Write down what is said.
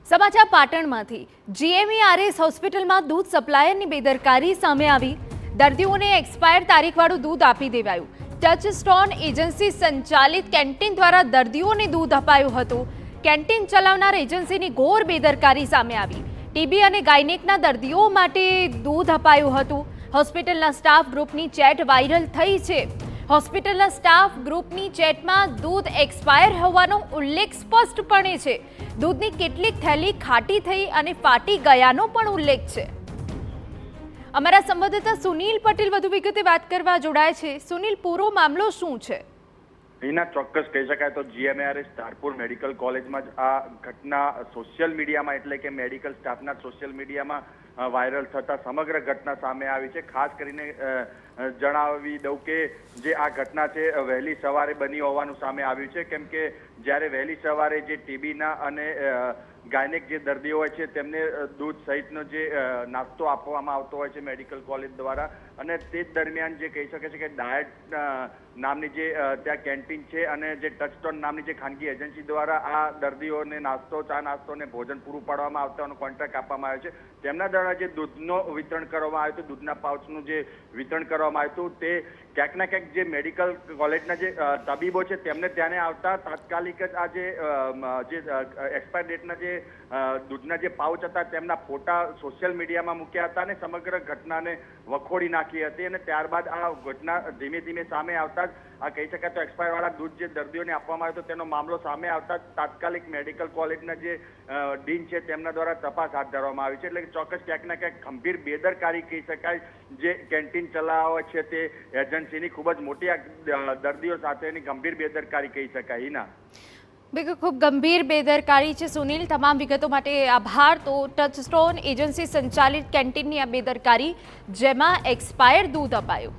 સમાચાર પાટણમાંથી જીએમઈઆરએસ હોસ્પિટલમાં દૂધ સપ્લાયરની બેદરકારી સામે આવી। દર્દીઓને એક્સપાયર તારીખવાળું દૂધ આપી દેવાયું। ટચસ્ટોન એજન્સી સંચાલિત કેન્ટીન દ્વારા દર્દીઓને દૂધ અપાયું હતું। કેન્ટીન ચલાવનાર એજન્સીની ઘોર બેદરકારી સામે આવી। ટીબી અને ગાયનેકના દર્દીઓ માટે દૂધ અપાયું હતું। હોસ્પિટલના સ્ટાફ ગ્રુપની ચેટ વાયરલ થઈ છે। હોસ્પિટલના સ્ટાફ ગ્રુપની ચેટમાં દૂધ એક્સપાયર હોવાનો ઉલ્લેખ સ્પષ્ટપણે છે। દૂધની કેટલીક થેલી ખાટી થઈ અને ફાટી ગયાનો પણ ઉલ્લેખ છે। અમારા સંવાદદાતા સુનિલ પટેલ વધુ વિગતે વાત કરવા જોડાય છે। સુનિલ, પૂરો મામલો શું છે? એના ચોક્કસ કહી શકાય તો જીએમઈઆરએસ ધારપુર મેડિકલ કોલેજમાં જ આ ઘટના સોશિયલ મીડિયામાં એટલે કે મેડિકલ સ્ટાફના સોશિયલ મીડિયામાં વાયરલ થતા સમગ્ર ઘટના સામે આવી છે। ખાસ કરીને જણાવી દઉં કે જે આ ઘટના છે વહેલી સવારે બની હોવાનું સામે આવ્યું છે, કેમ કે જ્યારે વહેલી સવારે જે ટીબીના અને ગાયનેક જે દર્દીઓ હોય છે તેમને દૂધ સહિતનો જે નાસ્તો આપવામાં આવતો હોય છે મેડિકલ કોલેજ દ્વારા, અને તે જ દરમિયાન જે કહી શકે છે કે ડાયટ નામની જે ત્યાં કેન્ટીન છે અને જે ટચસ્ટોન નામની જે ખાનગી એજન્સી દ્વારા આ દર્દીઓને નાસ્તો, ચા નાસ્તો અને ભોજન પૂરું પાડવામાં આવતાનો કોન્ટ્રાક્ટ આપવામાં આવ્યો છે। તેમના દ્વારા જે દૂધનો વિતરણ કરવામાં આવ્યું હતું, દૂધના પાઉચનું જે વિતરણ કરવામાં આવ્યું હતું, તે ક્યાંક ના ક્યાંક જે મેડિકલ કોલેજના જે તબીબો છે તેમને ધ્યાને આવતા તાત્કાલિક જ આ જે એક્સપાયર ડેટના જે દૂધના જે પાઉચ હતા તેમના ફોટા સોશિયલ મીડિયામાં મૂક્યા હતા અને સમગ્ર ઘટનાને વખોડી નાખી હતી। અને ત્યારબાદ આ ઘટના ધીમે ધીમે સામે આવતા જ આ કહી શકાય તો એક્સપાયર વાળા દૂધ જે દર્દીઓને આપવામાં આવ્યું તેનો મામલો સામે આવતા તાત્કાલિક મેડિકલ કોલેજના જે ડીન છે તેમના દ્વારા તપાસ હાથ ધરવામાં આવી છે। એટલે કે ચોક્કસ ક્યાંક ના ક્યાંક ગંભીર બેદરકારી કહી શકાય જે કેન્ટીન ચલાવે છે તે એજન્સીની ખૂબ જ મોટી દર્દીઓ સાથેની ગંભીર બેદરકારી કહી શકાય। હિના, બિલકુલ, ખૂબ ગંભીર બેદરકારી છે સુનિલ। તમામ વિગતો માટે આભાર। તો ટચસ્ટોન એજન્સી સંચાલિત કેન્ટીનની આ બેદરકારી, જેમાં એક્સપાયર દૂધ અપાયું।